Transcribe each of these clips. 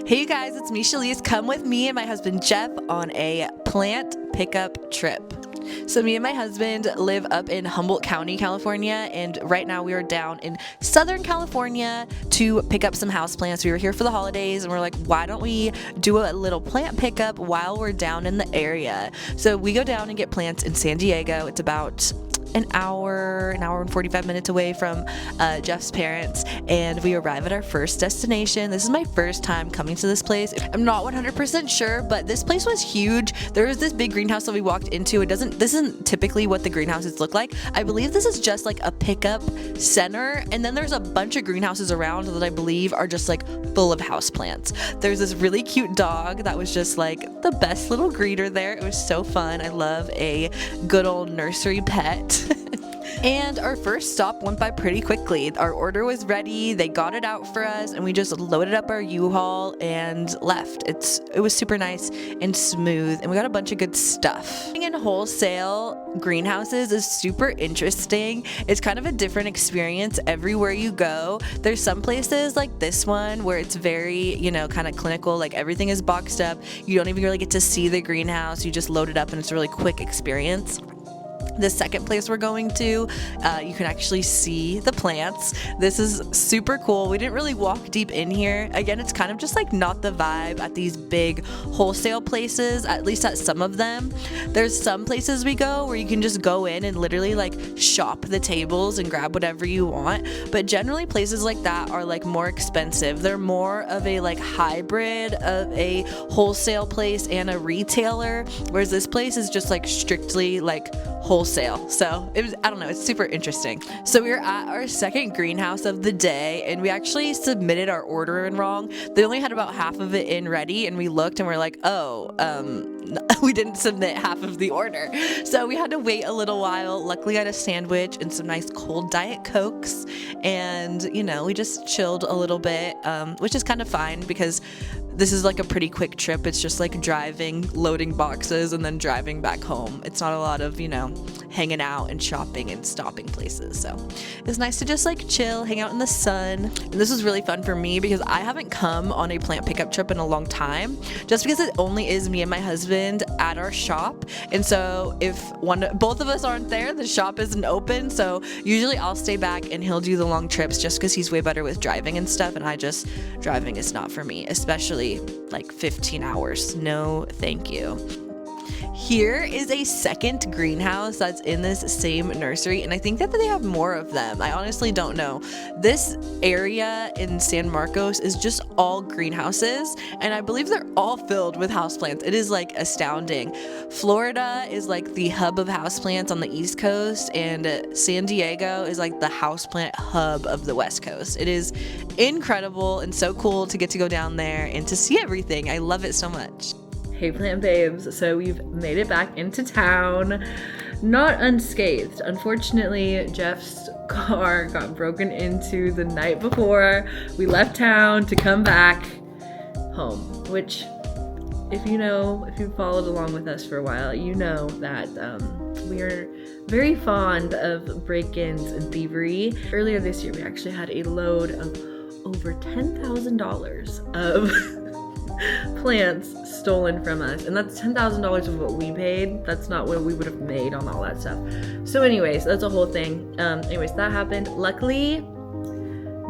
Hey you guys, it's me, Shelise. Come with me and my husband Jeff on a plant pickup trip. So me and my husband live up in Humboldt County, California, and right now we are down in Southern California to pick up some houseplants. We were here for the holidays and we're like, why don't we do a little plant pickup while we're down in the area? So we go down and get plants in San Diego. It's about an hour and 45 minutes away from Jeff's parents, and we arrive at our first destination. This is my first time coming to this place. I'm not 100% sure, but this place was huge. There was this big greenhouse that we walked into. This isn't typically what the greenhouses look like. I believe this is just like a pickup center, and then there's a bunch of greenhouses around that I believe are just like full of houseplants. There's this really cute dog that was just like the best little greeter there. It was so fun. I love a good old nursery pet. And our first stop went by pretty quickly. Our order was ready, they got it out for us, and we just loaded up our U-Haul and left. It was super nice and smooth, and we got a bunch of good stuff. Being in wholesale greenhouses is super interesting. It's kind of a different experience everywhere you go. There's some places like this one where it's very, kind of clinical, like everything is boxed up. You don't even really get to see the greenhouse. You just load it up and it's a really quick experience. The second place we're going to, you can actually see the plants. This is super cool. We didn't really walk deep in here. Again, it's kind of just like not the vibe at these big wholesale places, at least at some of them. There's some places we go where you can just go in and literally like shop the tables and grab whatever you want. But generally places like that are like more expensive. They're more of a like hybrid of a wholesale place and a retailer, whereas this place is just like strictly like wholesale. So I don't know, it's super interesting. So we were at our second greenhouse of the day, and we actually submitted our order in wrong. They only had about half of it in ready, and we looked and we're like, we didn't submit half of the order. So we had to wait a little while. Luckily I had a sandwich and some nice cold Diet Cokes, and we just chilled a little bit, which is kind of fine because this is like a pretty quick trip. It's just like driving, loading boxes, and then driving back home. It's not a lot of, hanging out and shopping and stopping places. So it's nice to just like chill, hang out in the sun. And this was really fun for me because I haven't come on a plant pickup trip in a long time, just because it only is me and my husband at our shop. And so if both of us aren't there, the shop isn't open. So usually I'll stay back and he'll do the long trips just because he's way better with driving and stuff. And driving is not for me, especially like 15 hours. No, thank you. Here is a second greenhouse that's in this same nursery, and I think that they have more of them. I honestly don't know. This area in San Marcos is just all greenhouses, and I believe they're all filled with houseplants. It is like astounding. Florida is like the hub of houseplants on the East Coast, and San Diego is like the houseplant hub of the West Coast. It is incredible and so cool to get to go down there and to see everything. I love it so much. Hey plant babes, so we've made it back into town, not unscathed. Unfortunately, Jeff's car got broken into the night before we left town to come back home, which if you've followed along with us for a while, you know that we are very fond of break-ins and thievery. Earlier this year, we actually had a load of over $10,000 of plants stolen from us, and that's $10,000 of what we paid. That's not what we would have made on all that stuff. So anyways, that's a whole thing. That happened. Luckily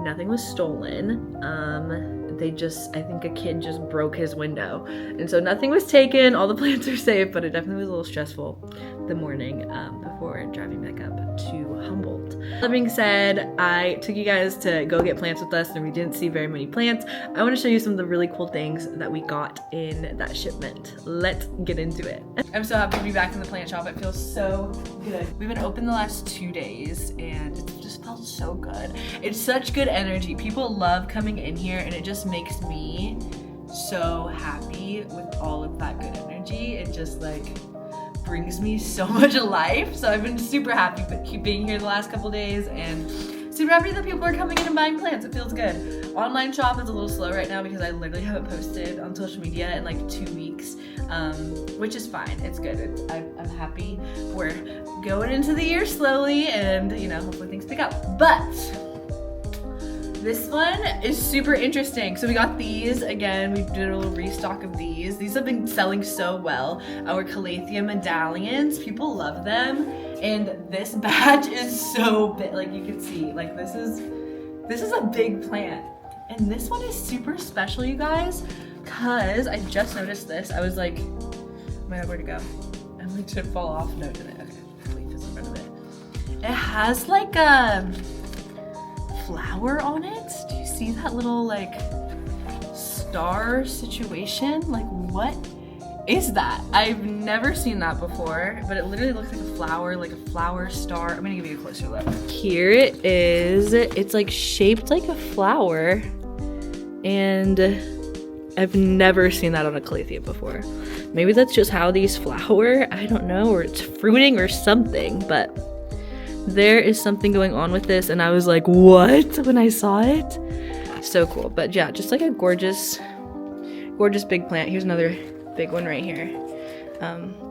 nothing was stolen. I think a kid just broke his window, and so nothing was taken. All the plants are safe, but it definitely was a little stressful the morning before driving back up to Humboldt. That being said, I took you guys to go get plants with us, and we didn't see very many plants. I want to show you some of the really cool things that we got in that shipment. Let's get into it. I'm so happy to be back in the plant shop. It feels so good. We've been open the last 2 days, and it just felt so good. It's such good energy. People love coming in here, and it just makes me so happy with all of that good energy. It just like brings me so much life. So I've been super happy with being here the last couple days, and super happy that people are coming in and buying plants. It feels good. Online shop is a little slow right now because I literally haven't posted on social media in like 2 weeks, which is fine. It's good. I'm happy. We're going into the year slowly, and hopefully things pick up. But This one is super interesting. So we got these, again, we did a little restock of these. These have been selling so well. Our Calathea medallions, people love them. And this batch is so big, like you can see, like this is a big plant. And this one is super special, you guys, because I just noticed this. I was like, oh my God, where'd it go? I'm like, should it fall off? No, it didn't. Okay, leaf is in front of it. It has like a flower on it. Do you see that little like star situation? Like what is that? I've never seen that before, but it literally looks like a flower star. I'm gonna give you a closer look. Here it is. It's like shaped like a flower, and I've never seen that on a Calathea before. Maybe that's just how these flower, I don't know, or it's fruiting or something, but there is something going on with this, and I was like, what? When I saw it. So cool. But yeah, just like a gorgeous big plant. Here's another big one right here.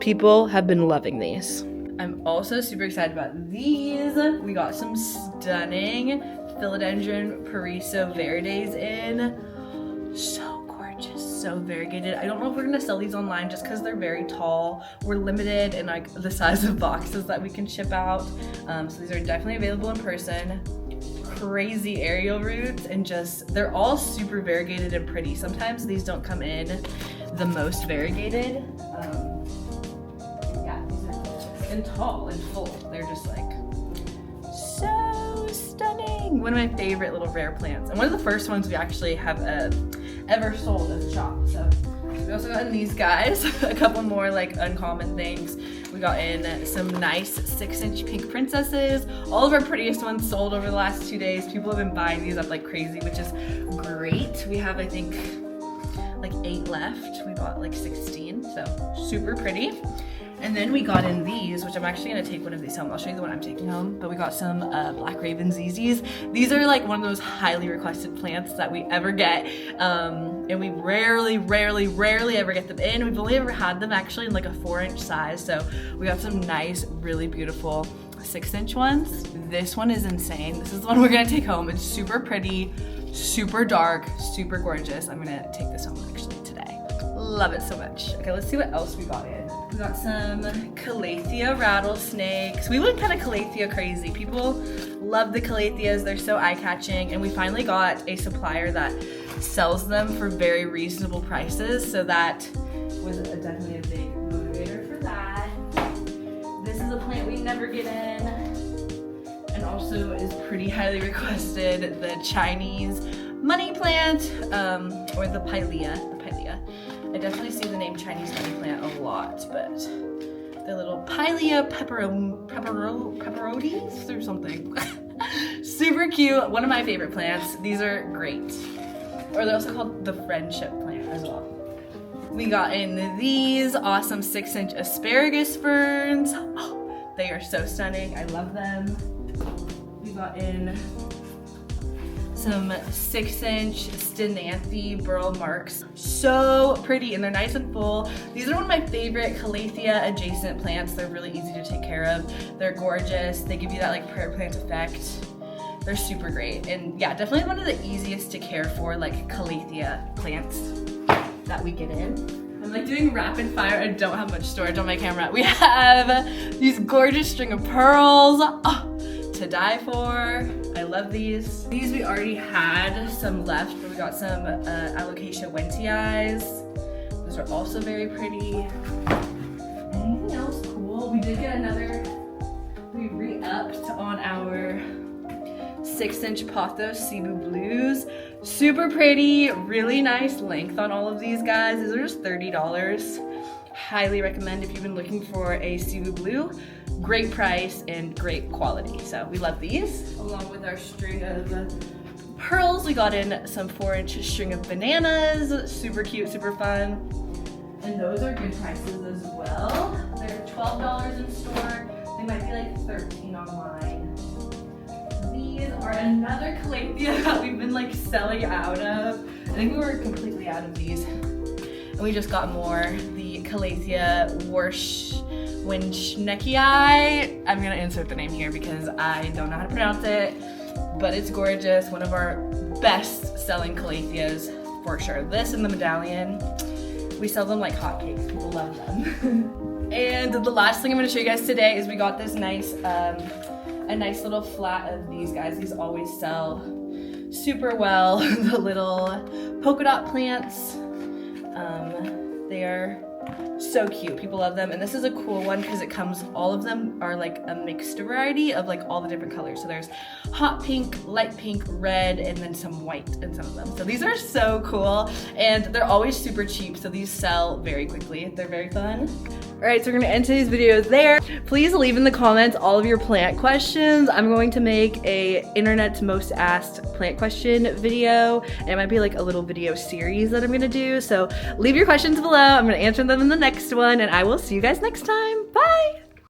People have been loving these. I'm also super excited about these. We got some stunning Philodendron Paraiso Verdes in. So gorgeous, so variegated. I don't know if we're gonna sell these online just because they're very tall. We're limited in like the size of boxes that we can ship out. So these are definitely available in person. Crazy aerial roots, and just, they're all super variegated and pretty. Sometimes these don't come in the most variegated. Yeah, these are gorgeous and tall and full. They're just like so stunning. One of my favorite little rare plants, and one of the first ones we actually have ever sold as a shop. So we also got in these guys, a couple more like uncommon things. We got in some nice 6-inch pink princesses. All of our prettiest ones sold over the last 2 days. People have been buying these up like crazy, which is great. We have, I think, like 8 left. We bought like 16, so super pretty. And then we got in these, which I'm actually gonna take one of these home. I'll show you the one I'm taking home, but we got some Black Raven ZZs. These are like one of those highly requested plants that we ever get. And we rarely ever get them in. We've only ever had them actually in like a 4-inch size. So we got some nice, really beautiful 6-inch ones. This one is insane. This is the one we're gonna take home. It's super pretty, super dark, super gorgeous. I'm gonna take this home actually today. Love it so much. Okay, let's see what else we got in. We got some Calathea rattlesnakes. We went kind of Calathea crazy. People love the Calatheas. They're so eye-catching, and we finally got a supplier that sells them for very reasonable prices, so that was definitely a big motivator for that. This is a plant we never get in, and also is pretty highly requested, the Chinese money plant, or the Pilea. I definitely see the name Chinese money plant a lot, but the little Pilea pepperodes or something. Super cute, one of my favorite plants. These are great. Or they're also called the friendship plant as well. We got in these awesome 6-inch asparagus ferns. Oh, they are so stunning, I love them. We got in some 6-inch Stenanthe burl marks. So pretty, and they're nice and full. These are one of my favorite Calathea adjacent plants. They're really easy to take care of. They're gorgeous. They give you that like prayer plant effect. They're super great. And yeah, definitely one of the easiest to care for like Calathea plants that we get in. I'm like doing rapid fire. I don't have much storage on my camera. We have these gorgeous string of pearls. Oh, to die for. I love these. These we already had some left, but we got some Alocasia Wentii. Those are also very pretty. Anything else cool? We did get another, we re-upped on our 6-inch Pothos Cebu Blues. Super pretty, really nice length on all of these guys. These are just $30. Highly recommend if you've been looking for a Cebu Blue. Great price and great quality. So we love these. Along with our string of pearls, we got in some 4-inch string of bananas. Super cute, super fun. And those are good prices as well. They're $12 in store. They might be like $13 online. These are another Calathea that we've been like selling out of. I think we were completely out of these. And we just got more. The Calathea Winchneckii. I'm gonna insert the name here because I don't know how to pronounce it, but it's gorgeous. One of our best selling calatheas for sure. This and the medallion, we sell them like hotcakes. People love them. And the last thing I'm gonna show you guys today is we got this nice, a nice little flat of these guys. These always sell super well. The little polka dot plants. They are so cute. People love them. And this is a cool one because it comes, all of them are like a mixed variety of like all the different colors. So there's hot pink, light pink, red, and then some white in some of them. So these are so cool and they're always super cheap. So these sell very quickly. They're very fun. All right, so we're gonna end today's video there. Please leave in the comments all of your plant questions. I'm going to make a internet's most asked plant question video. And it might be like a little video series that I'm gonna do. So leave your questions below. I'm gonna answer them in the next one and I will see you guys next time. Bye.